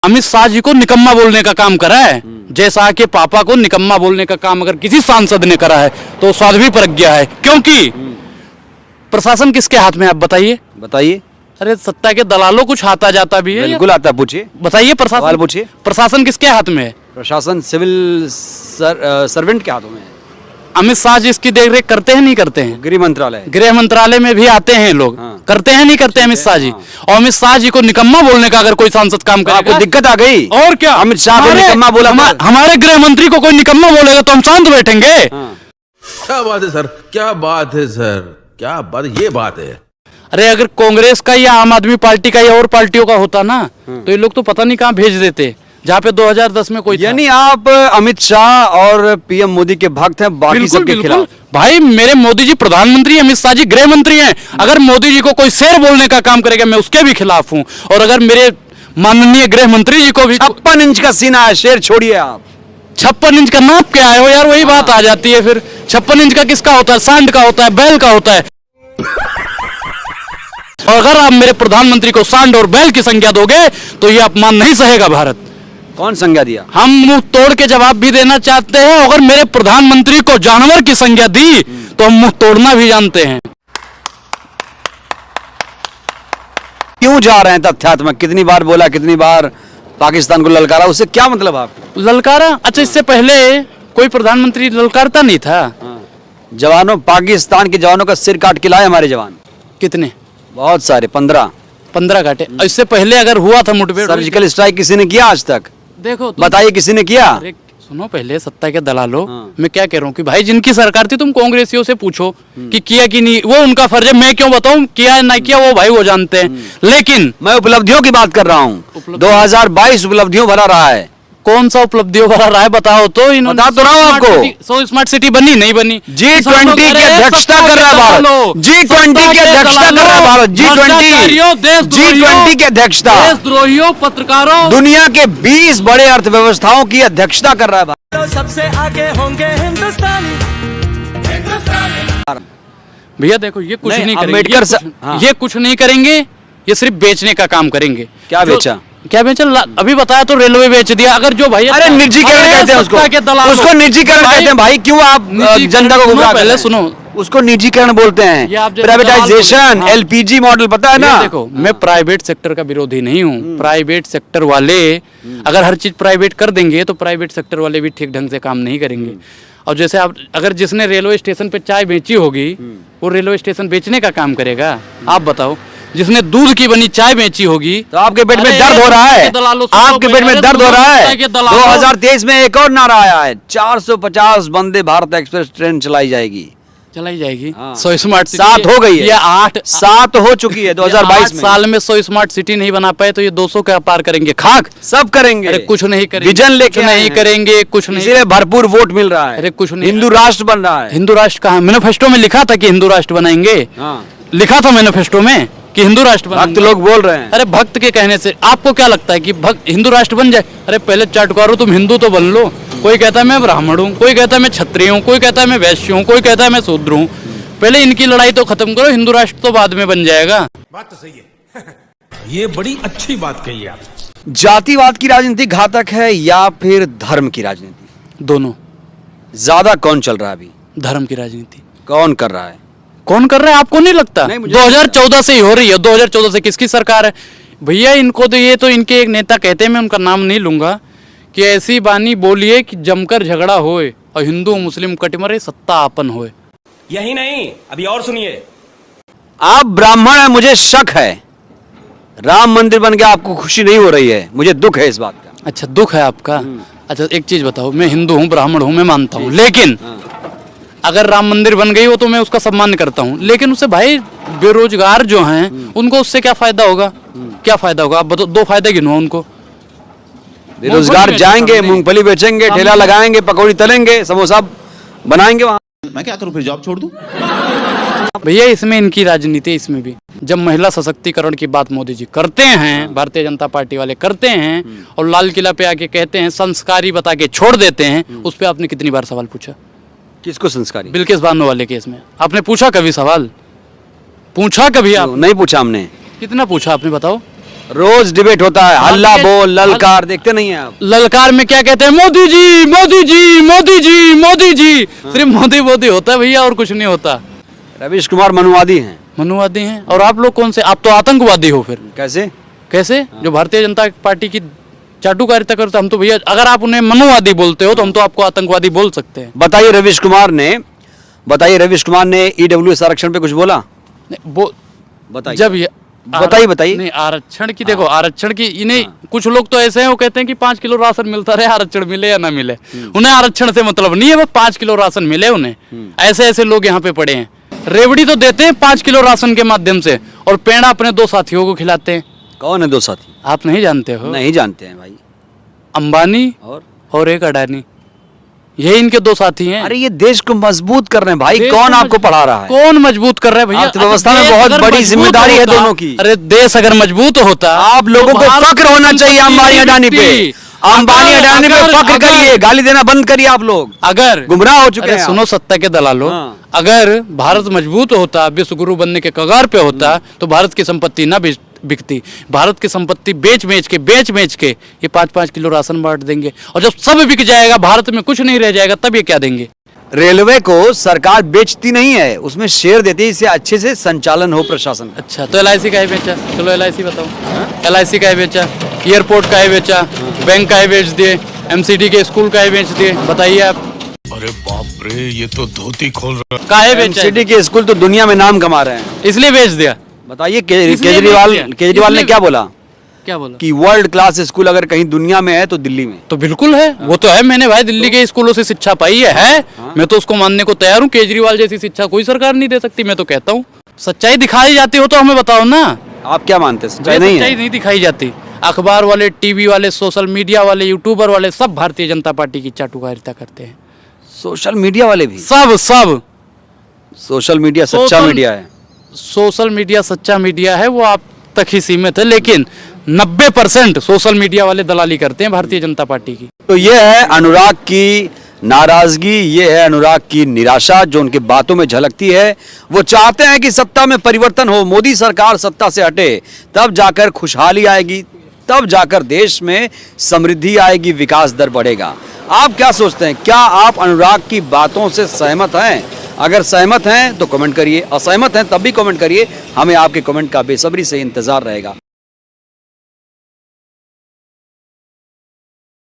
अमित शाह जी को निकम्मा बोलने का काम करा है, जैसा कि पापा को निकम्मा बोलने का काम अगर किसी सांसद ने करा है तो साध्वी प्रज्ञा है। क्योंकि प्रशासन किसके हाथ में है, आप बताइए। बताइए। अरे सत्ता के दलालों कुछ आता जाता भी है। बिल्कुल आता, पूछिए, बताइए प्रशासन, पूछिए। प्रशासन किसके हाथ में है? प्रशासन सिविल सर्वेंट के हाथों में है। अमित शाह जी इसकी देखरेख करते हैं नहीं करते हैं? गृह मंत्रालय में भी आते हैं लोग, करते हैं नहीं करते अमित शाह जी? और अमित शाह जी को निकम्मा बोलने का अगर कोई सांसद काम करेगा, आपको दिक्कत आ गई? और क्या, अमित शाह को निकम्मा बोला? हमारे गृह मंत्री को कोई निकम्मा बोलेगा तो हम शांत बैठेंगे? क्या बात है सर, क्या बात है सर, क्या बात, ये बात है। अरे अगर कांग्रेस का या आम आदमी पार्टी का या और पार्टियों का होता ना तो ये लोग तो पता नहीं कहाँ भेज देते, जहाँ पे 2010 में कोई। यानी आप अमित शाह और पीएम मोदी के भक्त हैं, बाकी सबके खिलाफ? भाई मेरे मोदी जी प्रधानमंत्री, अमित शाह जी गृह मंत्री हैं। अगर मोदी जी को कोई शेर बोलने का काम करेगा मैं उसके भी खिलाफ हूँ। और अगर मेरे माननीय गृह मंत्री जी को भी 56 इंच का सीना है, शेर छोड़िए आप। 56 इंच का नाप क्या है यार, वही बात आ जाती है फिर। 56 इंच का किसका होता है? सांड का होता है, बैल का होता है। और अगर आप मेरे प्रधानमंत्री को सांड और बैल की संज्ञा दोगे तो ये अपमान नहीं सहेगा भारत। कौन संज्ञा दिया? हम मुंह तोड़ के जवाब भी देना चाहते हैं। अगर मेरे प्रधानमंत्री को जानवर की संज्ञा दी तो हम मुंह तोड़ना भी जानते हैं। क्यों जा रहे हैं तथ्यात्मक? कितनी बार बोला, कितनी बार पाकिस्तान को ललकारा, उससे क्या मतलब आपको? ललकारा? अच्छा, इससे पहले कोई प्रधानमंत्री ललकारता नहीं था। जवानों, पाकिस्तान के जवानों का सिर काट के लाए हमारे जवान। कितने? बहुत सारे, 15 काटे। इससे पहले अगर हुआ था मुठभेड़, सर्जिकल स्ट्राइक किसी ने किया आज तक? देखो बताइए, किसी ने किया? अरे सुनो, पहले सत्ता के दलालों, मैं क्या कह रहा हूँ कि भाई जिनकी सरकार थी तुम कांग्रेसियों से पूछो कि किया कि नहीं, वो उनका फर्ज है। मैं क्यों बताऊं किया ना किया, वो भाई वो जानते हैं। लेकिन मैं उपलब्धियों की बात कर रहा हूँ। 2022 उपलब्धियों भरा रहा है। कौन सा उपलब्धियों भरा रहा है बताओ तो। बता तो रहा हूँ आपको। 100 स्मार्ट सिटी बनी नहीं बनी? G20 की अध्यक्षता कर रहा है भारत। G20 की अध्यक्षता कर रहा है भारत। G20 की अध्यक्षता। देशद्रोहियों, पत्रकारों, दुनिया के 20 बड़े अर्थव्यवस्थाओं की अध्यक्षता कर रहा है भारत। सबसे आगे होंगे हिंदुस्तान। भैया देखो, ये कुछ नहीं करेंगे, अम्बेडकर ये कुछ नहीं करेंगे, ये सिर्फ बेचने का काम करेंगे। क्या बेचा? क्या बेचा? अभी बताया तो, रेलवे बेच दिया। अगर जो भाई, अरे निजीकरण कहते हैं उसको निजीकरण कहते हैं भाई। क्यों आप जनता को गुमराह? पहले सुनो, उसको निजीकरण बोलते हैं, प्राइवेटाइजेशन, एलपीजी मॉडल, पता है ना? देखो, मैं प्राइवेट सेक्टर का विरोधी नहीं हूँ। प्राइवेट सेक्टर वाले अगर हर चीज प्राइवेट कर देंगे तो प्राइवेट सेक्टर वाले भी ठीक ढंग से काम नहीं करेंगे। और जैसे आप, अगर जिसने रेलवे स्टेशन पे चाय बेची होगी वो रेलवे स्टेशन बेचने का काम करेगा? आप बताओ। जिसने दूध की बनी चाय बेची होगी तो आपके पेट में दर्द हो रहा है, आपके पेट में दर्द हो रहा है। 2023 में एक और नारा आया है, 450 वंदे भारत एक्सप्रेस ट्रेन चलाई जाएगी। 100 स्मार्ट सिटी 7 हो गई है, ये 7 हो चुकी है 2022 में। साल में 100 स्मार्ट सिटी नहीं बना पाए तो ये 200 का पार करेंगे। खाक सब करेंगे। अरे कुछ नहीं करेंगे, विजन लेके नहीं करेंगे, कुछ नहीं, इसीलिए भरपूर वोट मिल रहा है। अरे कुछ नहीं, हिंदू राष्ट्र बन रहा है। हिंदू राष्ट्र कहाँ? मैनिफेस्टो में लिखा था कि हिंदू राष्ट्र बनाएंगे। लिखा था मैनिफेस्टो में कि हिंदू राष्ट्र बनाएंगे। भक्त लोग बोल रहे हैं। अरे भक्त के कहने से आपको क्या लगता है कि भक्त हिंदू राष्ट्र बन जाए? अरे पहले चटकारो, तुम हिंदू तो बन लो। कोई कहता है मैं ब्राह्मण हूँ, कोई कहता है मैं क्षत्रिय हूँ, कोई कहता है मैं वैश्य हूँ, कोई कहता है मैं शूद्र हूँ। पहले इनकी लड़ाई तो खत्म करो, हिंदू राष्ट्र तो बाद में बन जाएगा। बात तो सही है। ये बड़ी अच्छी बात कही आप। जातिवाद की राजनीति घातक है या फिर धर्म की राजनीति? दोनों। ज्यादा कौन चल रहा है अभी? धर्म की राजनीति। कौन कर रहा है? कौन कर रहा है आपको नहीं लगता? 2014 से ही हो रही है। 2014 से किसकी सरकार है भैया? इनको तो, ये तो इनके एक नेता कहते हैं, मैं उनका नाम नहीं लूंगा, कि ऐसी बानी बोलिए कि जमकर झगड़ा होए और हिंदू मुस्लिम कटमरे सत्ता आपन होए। यही नहीं, अभी और सुनिए। आप ब्राह्मण हैं, मुझे शक है। राम मंदिर बन गया, आपको खुशी नहीं हो रही है, मुझे दुख है इस बात का। अच्छा, दुख है आपका? अच्छा, एक चीज बताओ, मैं हिंदू हूँ, ब्राह्मण हूँ, मैं मानता हूँ, लेकिन अगर राम मंदिर बन गई हो तो मैं उसका सम्मान करता हूँ। लेकिन उससे भाई बेरोजगार जो हैं उनको उससे क्या फायदा होगा? क्या फायदा होगा? आप बताओ, 2 फायदे गिनो उनको। बेरोजगार जाएंगे, मूंगफली बेचेंगे, ठेला लगाएंगे, पकौड़ी तलेंगे, समोसा बनाएंगे वहाँ। मैं क्या करूं, फिर जॉब छोड़ दूं? भैया इसमें इनकी राजनीति, इसमें भी जब महिला सशक्तिकरण की बात मोदी जी करते हैं, भारतीय जनता पार्टी वाले करते हैं, और लाल किला पे आके कहते हैं संस्कारी बता के छोड़ देते हैं, उस पर आपने कितनी बार सवाल पूछा? किसको संस्कारी? बिल्किस बानो वाले केस में आपने पूछा कभी सवाल? पूछा कभी आप? नहीं पूछा हमने। कितना पूछा आपने बताओ? रोज डिबेट होता है, हल्ला बोल ललकार, देखते नहीं है आप? ललकार में क्या कहते हैं, मोदी जी मोदी जी मोदी जी मोदी जी, सिर्फ मोदी मोदी होता है भैया, और कुछ नहीं होता। रवीश कुमार मनुवादी हैं। मनुवादी हैं, और आप लोग कौन से? आप तो आतंकवादी हो फिर। कैसे? कैसे? जो भारतीय जनता पार्टी की चाटुकारिता करते, हम तो भैया, अगर आप उन्हें मनुवादी बोलते हो तो हम तो आपको आतंकवादी बोल सकते हैं। बताइए रवीश कुमार ने ईडब्ल्यूएस आरक्षण पे कुछ बोला? वो बताइए। जब ये बताइए। नहीं, आरक्षण की देखो, आरक्षण की इन्हें कुछ लोग तो ऐसे हैं, वो कहते हैं कि 5 किलो राशन मिलता रहे, आरक्षण मिले या ना मिले, उन्हें आरक्षण से मतलब नहीं है, बस 5 किलो राशन मिले उन्हें। ऐसे ऐसे लोग यहाँ पे पड़े हैं। रेवड़ी तो देते हैं 5 किलो राशन के माध्यम से, और पेड़ा अपने 2 साथियों को खिलाते हैं। कौन है 2 साथी? आप नहीं जानते हो? नहीं जानते हैं भाई। अंबानी और एक अडानी, यही इनके 2 साथी हैं। अरे ये देश को मजबूत कर रहे हैं भाई, देश कौन को आपको पढ़ा रहा है? कौन मजबूत कर रहा है भैया? अर्थव्यवस्था में देश बहुत अगर बड़ी मजबूत जिम्मेदारी है होता- दोनों की। अरे देश अगर मजबूत होता, आप लोगों तो को भारत फक्र होना की चाहिए संपत्ति अंबानी अडानी पे। बिकती। अंबानी अडानी पे फक्र करिए, गाली देना बंद करिए आप लोग। अगर गुमराह हो चुके अरे हैं। सुनो सत्ता के दलालों, हाँ। अगर भारत मजबूत होता, विश्व गुरु बनने के कगार पे होता, तो भारत की संपत्ति ना बिकती। भारत की संपत्ति बेच बेच के ये 5-5 किलो राशन बांट देंगे, और जब सब बिक जाएगा, भारत में कुछ नहीं रह जाएगा, तब ये क्या देंगे? रेलवे को सरकार बेचती नहीं है, उसमें शेयर देती है, इससे अच्छे से संचालन हो प्रशासन का। अच्छा, तो LIC का है बेचा? चलो LIC बताओ। LIC का है बेचा, एयरपोर्ट का है बेचा, बैंक का है बेच दिए, MCD के स्कूल का है बेच दिए, बताइए आप। अरे बाप रे, ये तो धोती खोल रहा काहे बेचा? सिटी के स्कूल तो दुनिया में नाम कमा रहे हैं। इसलिए बेच दिया। बताइए इसलिए केजरीवाल बेच दिया। केजरीवाल ने इसलिए- क्या बोला? क्या बोला? कि वर्ल्ड क्लास स्कूल अगर कहीं दुनिया में है तो दिल्ली में। तो बिल्कुल है, वो तो है। मैंने भाई दिल्ली के स्कूलों से शिक्षा पाई है? मैं तो उसको मानने को तैयार हूँ। केजरीवाल जैसी शिक्षा कोई सरकार नहीं दे सकती, मैं तो कहता हूँ। सच्चाई दिखाई जाती हो तो हमें बताओ ना। आप क्या मानते हैं, सच्चाई भाई नहीं सच्चाई है? नहीं दिखाई जाती। अखबार वाले, टीवी वाले, सोशल मीडिया वाले, यूट्यूबर वाले, सब भारतीय जनता पार्टी की चाटुकारिता करते हैं। सोशल मीडिया वाले भी? सब सोशल मीडिया सच्चा सोशल- मीडिया है। सोशल मीडिया सच्चा मीडिया है, वो आप तक ही सीमित है, लेकिन 90% सोशल मीडिया वाले दलाली करते हैं भारतीय जनता पार्टी की। तो ये है अनुराग की नाराजगी, ये है अनुराग की निराशा जो उनकी बातों में झलकती है। वो चाहते हैं कि सत्ता में परिवर्तन हो, मोदी सरकार सत्ता से हटे, तब जाकर खुशहाली आएगी, तब जाकर देश में समृद्धि आएगी, विकास दर बढ़ेगा। आप क्या सोचते हैं? क्या आप अनुराग की बातों से सहमत हैं? अगर सहमत हैं तो कमेंट करिए, असहमत हैं तब भी कमेंट करिए। हमें आपके कमेंट का बेसब्री से इंतजार रहेगा।